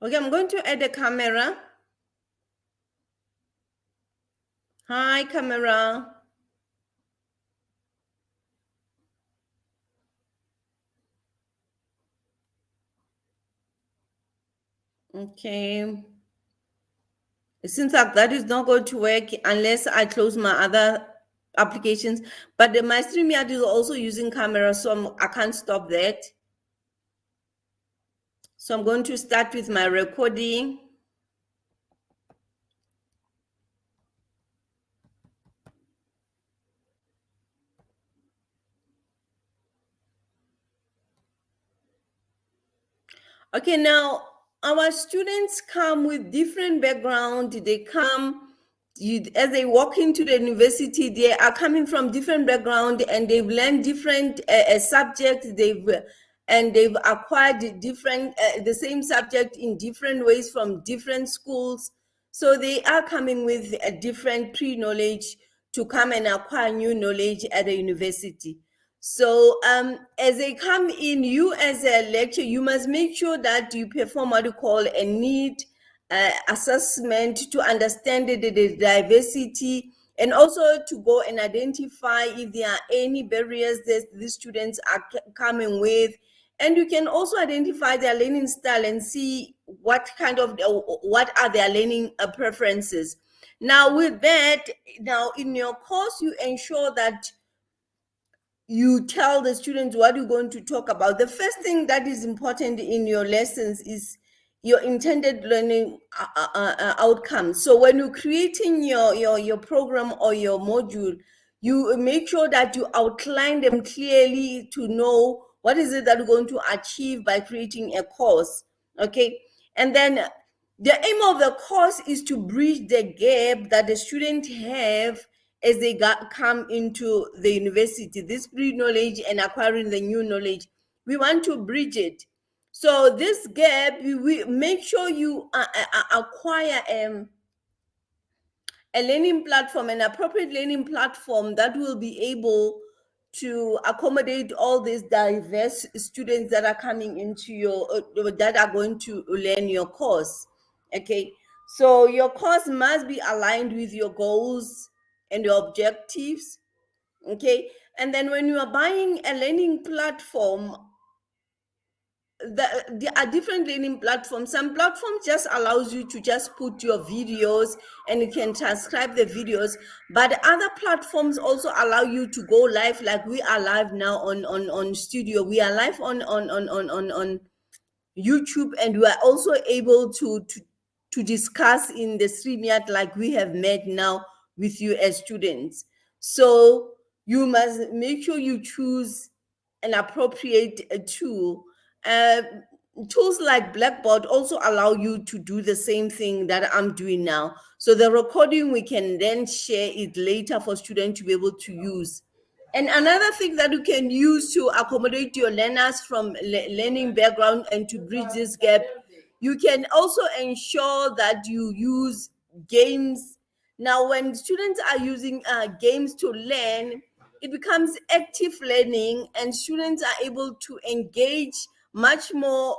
Okay, I'm going to add a camera. Hi, camera. Okay. It seems like that is not going to work unless I close my other applications. But my StreamYard is also using camera, so I can't stop that. So I'm going to start with my recording. Okay, now our students come with different background. They come as they walk into the university. They are coming from different background, and they've learned different subjects. They've acquired different the same subject in different ways from different schools. So they are coming with a different pre-knowledge to come and acquire new knowledge at the university. So as they come in, you as a lecturer, you must make sure that you perform what you call a need assessment to understand the diversity, and also to go and identify if there are any barriers that these students are coming with. And you can also identify their learning style and see what kind of what are their learning preferences. Now with that, now in your course, you ensure that you tell the students what you're going to talk about. The first thing that is important in your lessons is your intended learning outcomes. So when you're creating your program or your module, you make sure that you outline them clearly to know what is it that you're going to achieve by creating a course. Okay, and then the aim of the course is to bridge the gap that the student have as they come into the university, this pre-knowledge and acquiring the new knowledge. We want to bridge it. So this gap, we make sure you acquire a learning platform, an appropriate learning platform that will be able to accommodate all these diverse students that are coming into your that are going to learn your course. Okay, so your course must be aligned with your goals and your objectives. Okay, and then when you are buying a learning platform, there are different learning platforms. Some platforms just allows you to just put your videos and you can transcribe the videos, but other platforms also allow you to go live, like we are live now on studio. We are live on YouTube, and we are also able to discuss in the StreamYard like we have met now with you as students. So you must make sure you choose an appropriate tool. Uh, Tools like Blackboard also allow you to do the same thing that I'm doing now. So the recording, we can then share it later for students to be able to use. And another thing that you can use to accommodate your learners from learning background and to bridge this gap, you can also ensure that you use games. Now, when students are using games to learn, it becomes active learning, and students are able to engage much more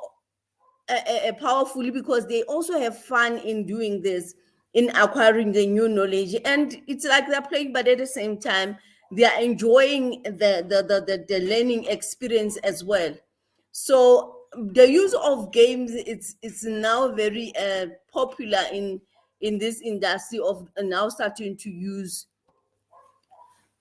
powerfully, because they also have fun in doing this, in acquiring the new knowledge. And it's like they're playing, but at the same time they are enjoying the learning experience as well. So the use of games, it's now very popular in this industry of now starting to use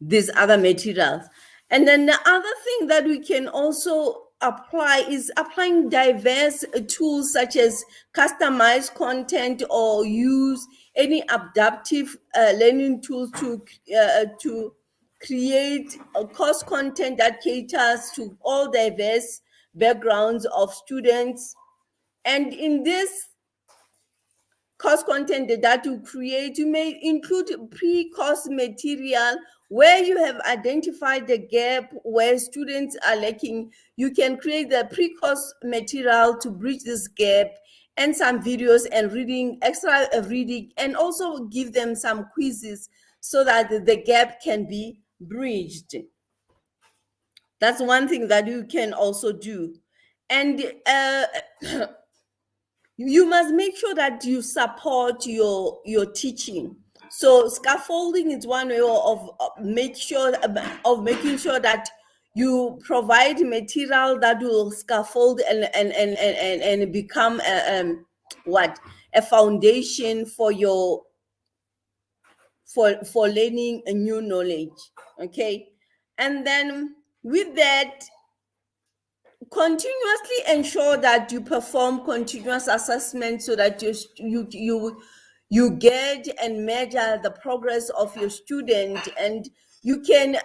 these other materials. And then the other thing that we can also apply is applying diverse tools such as customized content, or use any adaptive learning tools to create a course content that caters to all diverse backgrounds of students. And in this course content that you create, you may include pre-course material where you have identified the gap where students are lacking. You can create the pre-course material to bridge this gap, and some videos and reading, extra reading, and also give them some quizzes so that the gap can be bridged. That's one thing that you can also do. And you must make sure that you support your teaching. So scaffolding is one way of making sure that you provide material that will scaffold and become a foundation for your for learning a new knowledge. Okay, and then with that, continuously ensure that you perform continuous assessment so that you gauge and measure the progress of your student, and you can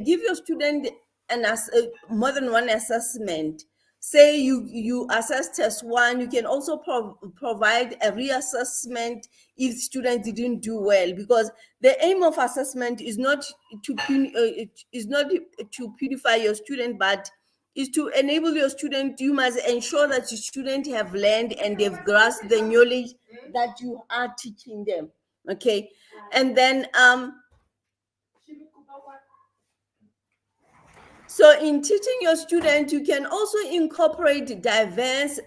give your student more than one assessment. Say you assess test one, you can also provide a reassessment if student didn't do well, because the aim of assessment is not is not to purify your student, but is to enable your student. You must ensure that your student have learned and they've grasped the knowledge that you are teaching them. Okay, and then so in teaching your students, you can also incorporate diverse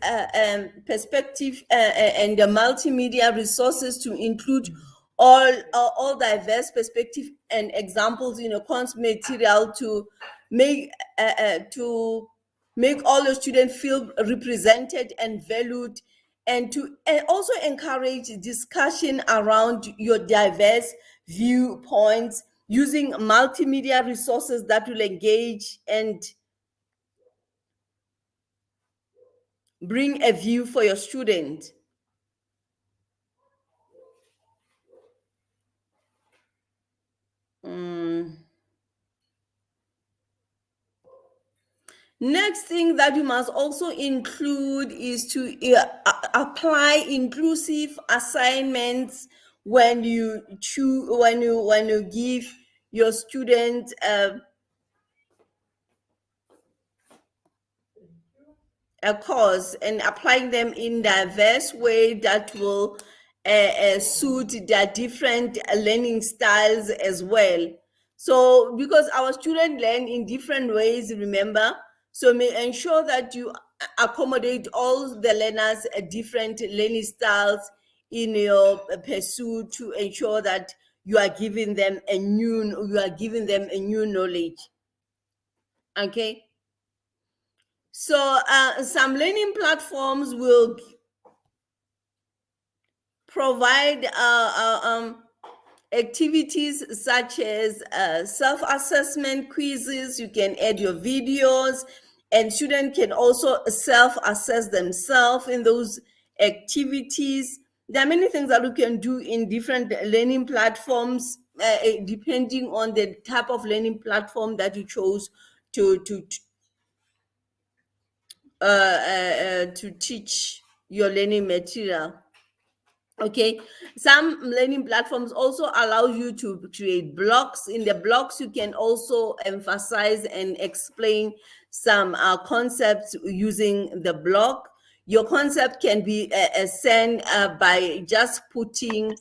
perspective and the multimedia resources to include all diverse perspective and examples in your course material to make all your students feel represented and valued, and to also encourage discussion around your diverse viewpoints using multimedia resources that will engage and bring a view for your student. Next thing that you must also include is to apply inclusive assignments when you choose when you give your students a course, and applying them in diverse way that will suit their different learning styles as well. So because our students learn in different ways, remember, so may ensure that you accommodate all the learners different learning styles in your pursuit to ensure that you are giving them a new knowledge. Okay, so some learning platforms will provide activities such as self-assessment quizzes. You can add your videos, and students can also self-assess themselves in those activities. There are many things that you can do in different learning platforms, depending on the type of learning platform that you chose to teach your learning material. Okay, some learning platforms also allow you to create blogs. In the blogs, you can also emphasize and explain some concepts using the blog. Your concept can be sent by just putting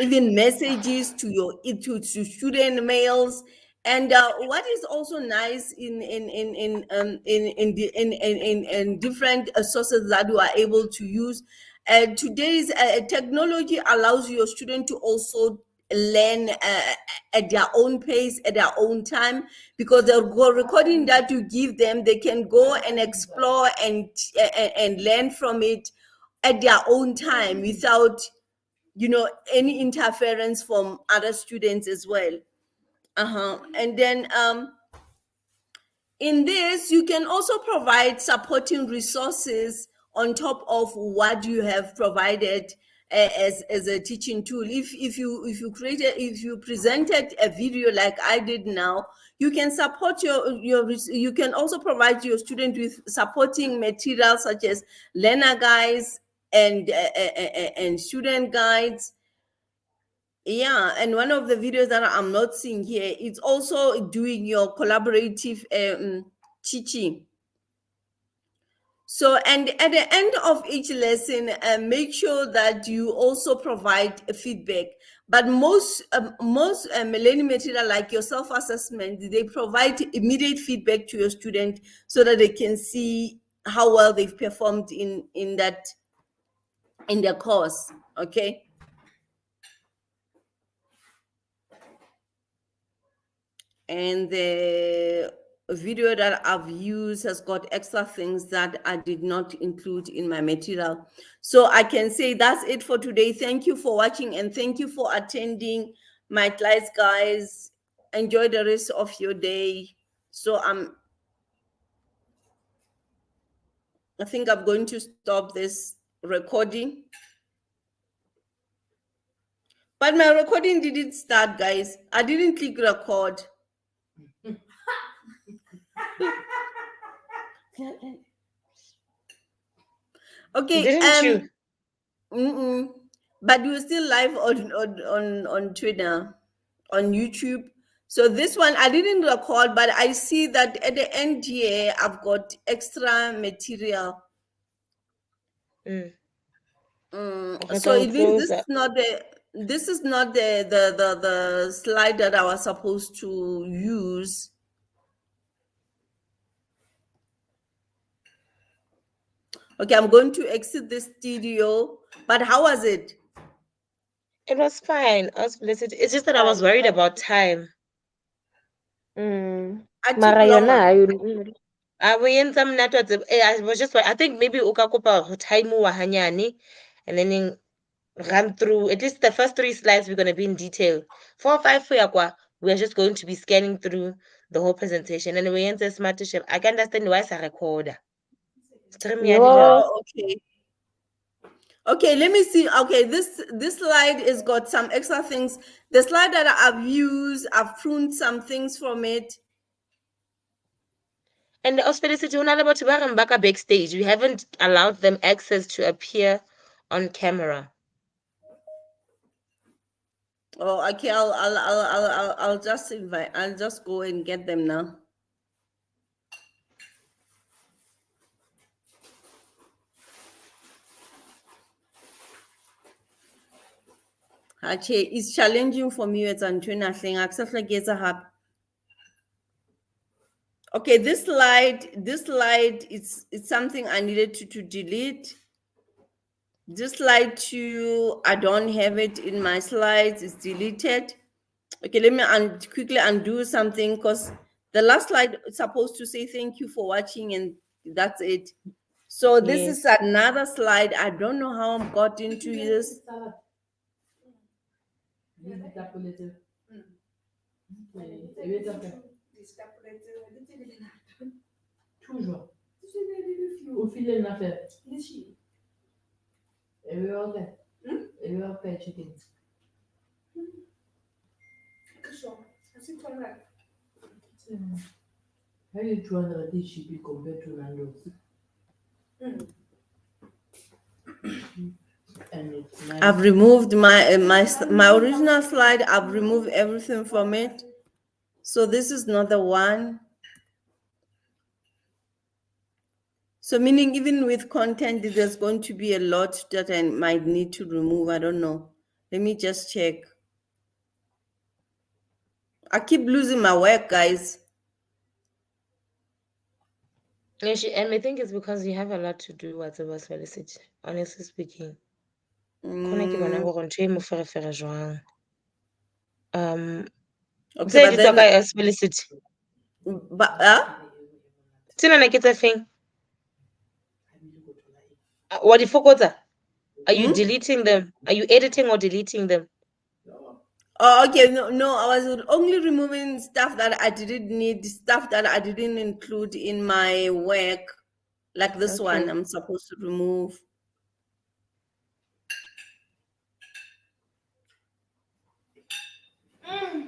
even messages to to student mails. And what is also nice in different sources that you are able to use, today's technology allows your student to also learn at their own pace, at their own time, because the recording that you give them, they can go and explore and learn from it at their own time without any interference from other students as well. And then in this, you can also provide supporting resources on top of what you have provided as a teaching tool. If you presented a video like I did now, you can support you can also provide your student with supporting materials such as learner guides and student guides. Yeah, and one of the videos that I'm not seeing here, it's also doing your collaborative teaching. So, and at the end of each lesson, make sure that you also provide feedback. But most learning material like your self-assessment, they provide immediate feedback to your student so that they can see how well they've performed in their course. Okay. And the video that I've used has got extra things that I did not include in my material. So I can say that's it for today. Thank you for watching and thank you for attending my class, guys. Enjoy the rest of your day. So I think I'm going to stop this recording. But my recording didn't start, guys. I didn't click record. Okay. Didn't you? But we're still live on Twitter, on YouTube. So this one I didn't record, but I see that at the end here I've got extra material. So it means this is not the slide that I was supposed to use. Okay, I'm going to exit the studio. But how was it? It was fine. It's just that I was worried about time. Mara yona I was just, I think maybe ukakopa time wa hanyane and then run through at least the first 3 slides. We're going to be in detail. 4 or 5 we're just going to be scanning through the whole presentation. And we enter smart ship. I can understand why it's a recorder. Okay. Okay, let me see. Okay, this slide has got some extra things. The slide that I've used, I've pruned some things from it. And the hospitality about backstage. We haven't allowed them access to appear on camera. Oh, okay. I'll just invite. I'll just go and get them now. Actually, it's challenging for me with Antonia thing. Except like it's a hub. Okay, this slide, it's something I needed to delete. This slide too, I don't have it in my slides. It's deleted. Okay, let me quickly undo something because the last slide is supposed to say thank you for watching and that's it. So this is another slide. I don't know how I got into this. I've removed my original slide. I've removed everything from it. So this is not the one. So meaning even with content, there's going to be a lot that I might need to remove. I don't know. Let me just check. I keep losing my work, guys. And I think it's because you have a lot to do, whatever Felicity, honestly speaking. Okay, but then, Felicity. What if are you deleting them? Are you editing or deleting them? Oh, okay. No, I was only removing stuff that I didn't need, stuff that I didn't include in my work, like this one I'm supposed to remove.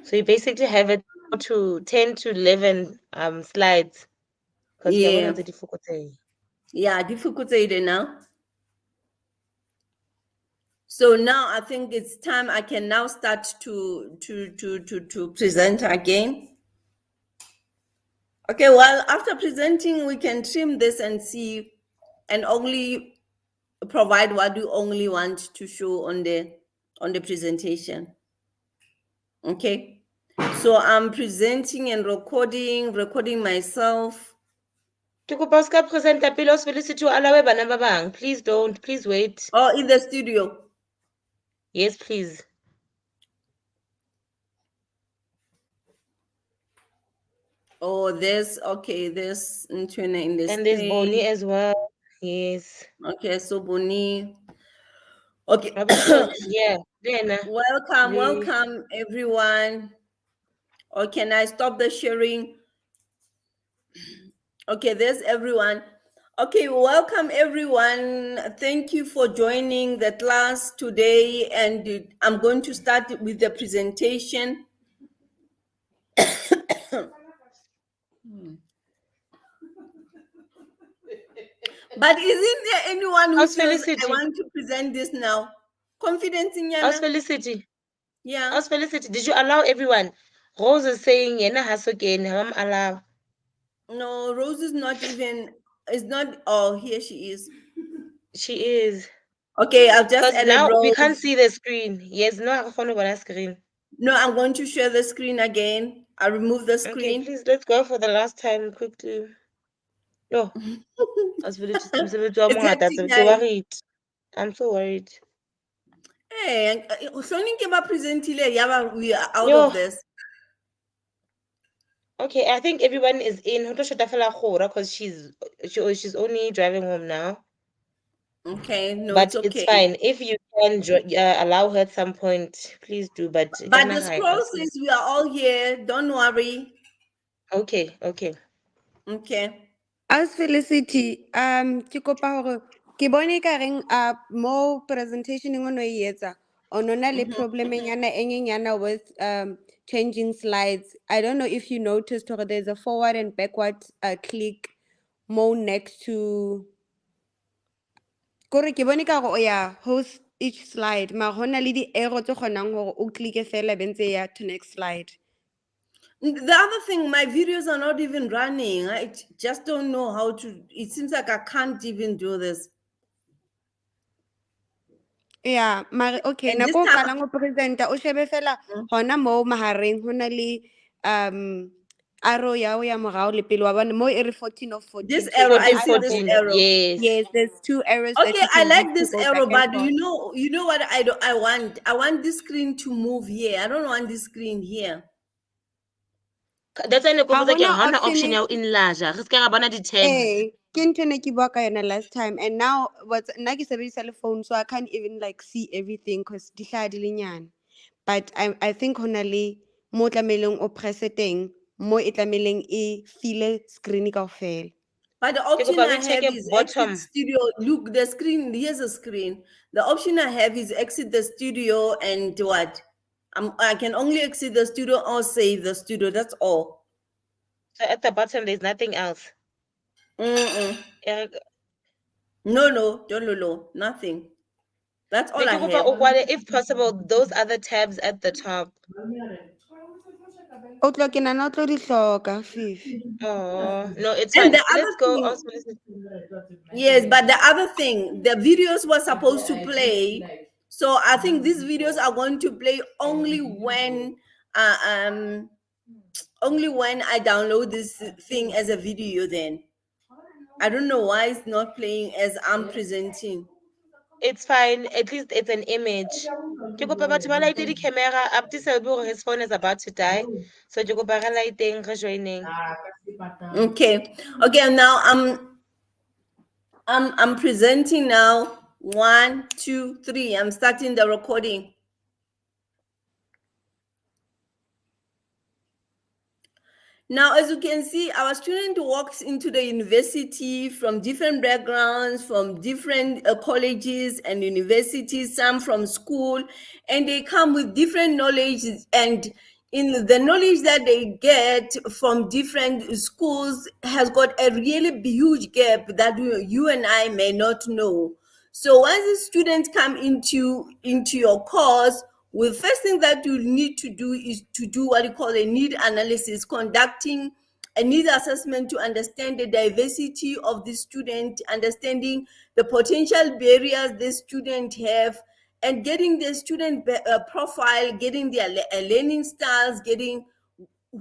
So you basically have it to 10 to 11 slides. Yeah. Yeah, difficult now. So now I think it's time I can now start to present again. Okay, well, after presenting, we can trim this and see, and only provide what you only want to show on the presentation. Okay, so I'm presenting and recording myself. Ke kopa o ska presenta pele o Felicity o alawe bana ba bang. Please don't. Please wait. Or in the studio? Yes, please. Oh, there's Ntwena in this And there's Bonnie thing. as well. Yes. Okay, so Bonnie. Okay. Yeah. Then. Welcome everyone. Or can I stop the sharing? Okay, there's everyone. Okay, welcome everyone. Thank you for joining the class today. And I'm going to start with the presentation. But isn't there anyone who How's feels I Felicity? want to present this now? Confidence in How's Yana? Felicity? Yeah. How's Felicity? Did you allow everyone? Rose is saying, Yena has again, allow. No, Rose is not even, is not, oh, here she is. She is. Okay, I've just Because added now we Rose. can't see the screen. Yes, no, I can't the screen. No, I'm going to share the screen again. I'll remove the Okay, screen. please, let's go for the last time quickly. No. As It's hectic, guys. I'm so worried. Hey, we are out Yo. of this. Okay, I think everyone is in. Because she's only driving home now. Okay, no, But it's it's okay. fine. If you can allow her at some point, please do. But But the scroll says we are all here. Don't worry. Okay. Okay. As Felicity, ke kopa hore ke bone kareng mo presentation e ngono e etsa onona le problem nyana enyenyana with changing slides. I don't know if you noticed or there's a forward and backward click mo next to kore ke bone ka go ya host each slide ma hona le di arrow tse kgonang hore o click fela bentse ya to next slide. The other thing, my videos are not even running. I just don't know how to. It seems like I can't even do this. Yeah, mare okay, And this nako time, qalang go presenta o shebe fela hona mo mahareng hona le arrow ya o ya morao le pele wa bona mo e re 14 of 14. this So arrow, then I I see have this 14, arrow. yes. Yes, there's 2 arrows that Okay, you I can like use this to go arrow, back and but forth. you know what I want? I want this screen to move here. I don't want this screen here. That's why Ha hona hana option option ya ho enlarge. Re ska ra bona di-tabs. ke ntho ne ke bua ka yona last time, and now what's nna ke sebedisa le phone, so I can't even like see everything because di hlaha di le nyane. But I think hona le mo tlameleng o press teng mo e tlameleng e file screen kaofela. But the option we I check have it is bottom. exit studio. Look, the screen, here's a screen. The option I have is exit the studio and what? I can only exit the studio or save the studio. That's all. So at the bottom, there's nothing else. No, nothing. That's all I have. If possible, those other tabs at the top. O tlo ke nana o tlo di hloka Fifi. Oh, no, it's And fine. the other Let's go. thing- Also, Yes, but the other thing, the videos were supposed to play. So I think these videos are going to play only when I download this thing as a video then. I don't know why it's not playing as I'm presenting. it's fine. At least it's an image. Ke kopa batho ba light di-camera. Abdi said his phone is about to die. So ke kopa re lighting, re joining. Okay. Now I'm presenting now. 1, 2, 3. I'm starting the recording. Now, as you can see, our student walks into the university from different backgrounds, from different colleges and universities, some from school, and they come with different knowledge. And in the knowledge that they get from different schools has got a really huge gap that you and I may not know. So once the students come into your course, well, first thing that you need to do is to do what you call a need analysis, conducting a need assessment to understand the diversity of the student, understanding the potential barriers the student have, and getting the student profile, getting their learning styles, getting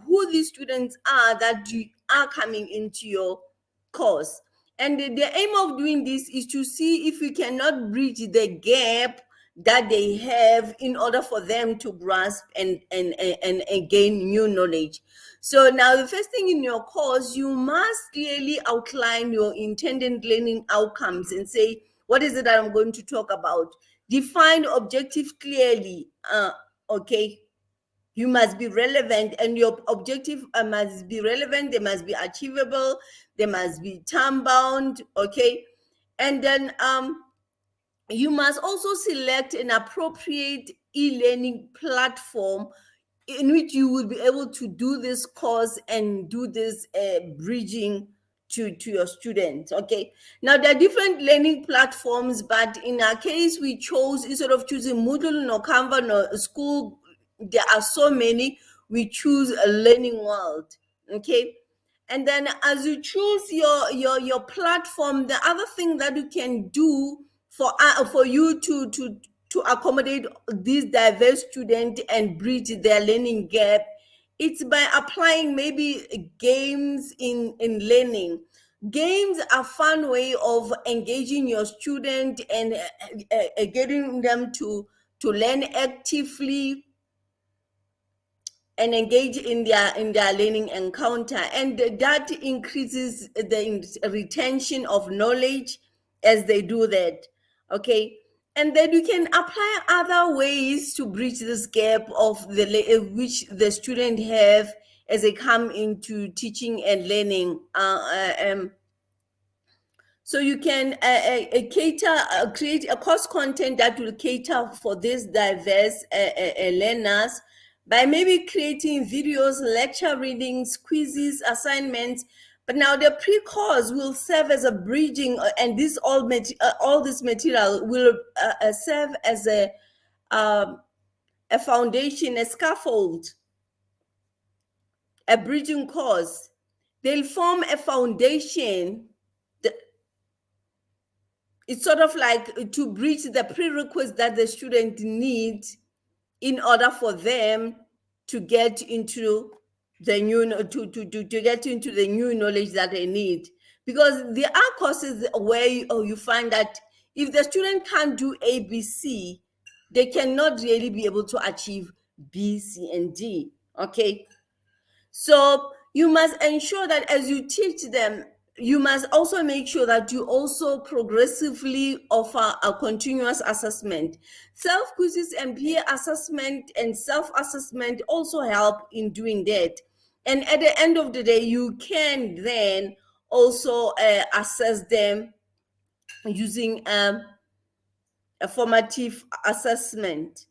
who these students are that you are coming into your course. And the aim of doing this is to see if we cannot bridge the gap that they have in order for them to grasp and gain new knowledge. So now the first thing in your course, you must clearly outline your intended learning outcomes and say, what is it that I'm going to talk about? Define objectives clearly. Okay. You must be relevant, and your objective must be relevant. They must be achievable. They must be time-bound, okay? And then you must also select an appropriate e-learning platform in which you will be able to do this course and do this bridging to your students, okay? Now, there are different learning platforms, but in our case, we chose, instead of choosing Moodle, no Canva, no School, there are so many, we choose a Learning World, okay? And then as you choose your platform, the other thing that you can do for you to accommodate these diverse students and bridge their learning gap, it's by applying maybe games in learning. Games are a fun way of engaging your student and getting them to learn actively and engage in their learning encounter, and that increases the retention of knowledge as they do that, okay? And then you can apply other ways to bridge this gap of which the student have as they come into teaching and learning. So you can create a course content that will cater for these diverse learners by maybe creating videos, lecture readings, quizzes, assignments. But now the pre-course will serve as a bridging, and all this material will serve as a foundation, a scaffold, a bridging course. They'll form a foundation. It's sort of like to bridge the prerequisites that the student needs in order for them to get into the new get into the new knowledge that they need. Because there are courses where you find that if the student can't do ABC, they cannot really be able to achieve B, C, and D. Okay. So you must ensure that as you teach them, you must also make sure that you also progressively offer a continuous assessment. Self-quizzes and peer assessment and self-assessment also help in doing that. And at the end of the day, you can then also assess them using a formative assessment.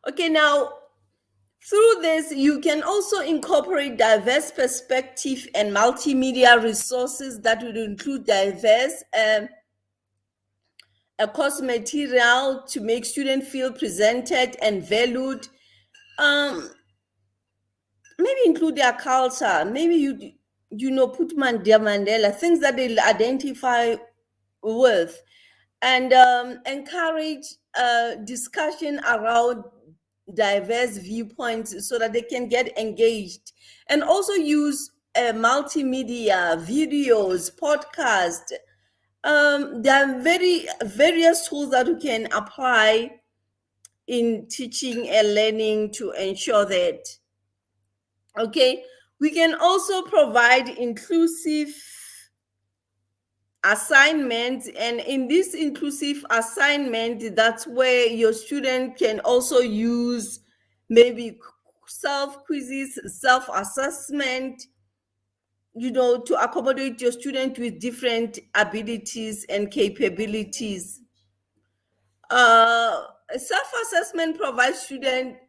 Okay, now, through this, you can also incorporate diverse perspective and multimedia resources that will include diverse course material to make students feel presented and valued. Maybe include their culture. Maybe put Mandela, things that they'll identify with, and encourage discussion around diverse viewpoints so that they can get engaged, and also use multimedia, videos, podcasts. There are various tools that you can apply in teaching and learning to ensure that. Okay, we can also provide inclusive assignment, and in this inclusive assignment, that's where your student can also use maybe self-quizzes, self-assessment, to accommodate your student with different abilities and capabilities. Self-assessment provides students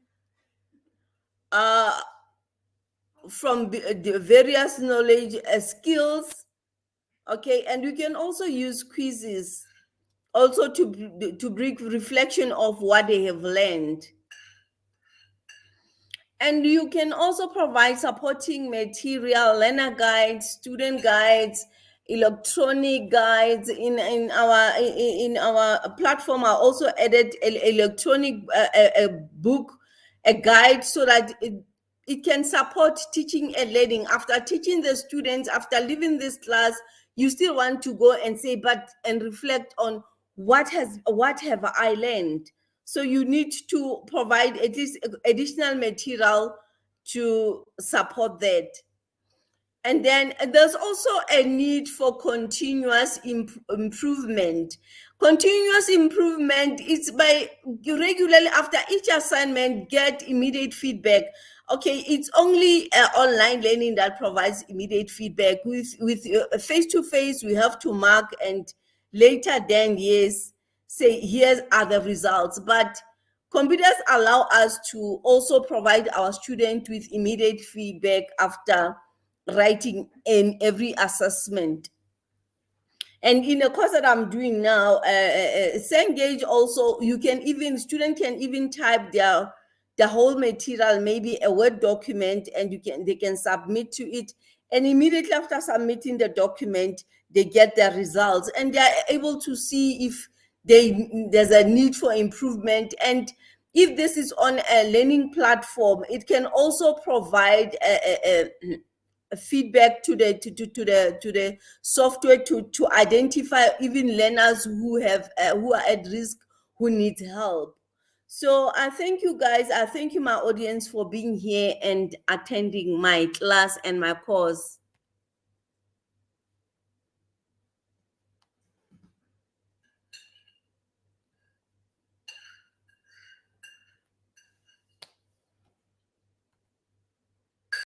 from the various knowledge skills. Okay, and you can also use quizzes also to bring reflection of what they have learned. And you can also provide supporting material, learner guides, student guides, electronic guides. In our platform, I also added electronic a book, a guide, so that it can support teaching and learning. After teaching the students, after leaving this class, you still want to go and say, and reflect on what have I learned. So you need to provide at least additional material to support that. And then there's also a need for continuous improvement. Continuous improvement is by regularly after each assignment get immediate feedback. Okay, it's only online learning that provides immediate feedback. With face-to-face, we have to mark and later then, yes, say here are the results. But computers allow us to also provide our students with immediate feedback after writing in every assessment. And in a course that I'm doing now, Cengage also, student can even type the whole material, maybe a Word document, and they can submit to it. And immediately after submitting the document, they get their results and they are able to see if there's a need for improvement. And if this is on a learning platform, it can also provide a feedback to the software to identify even learners who are at risk, who need help. So I thank you guys. I thank you, my audience, for being here and attending my class and my course.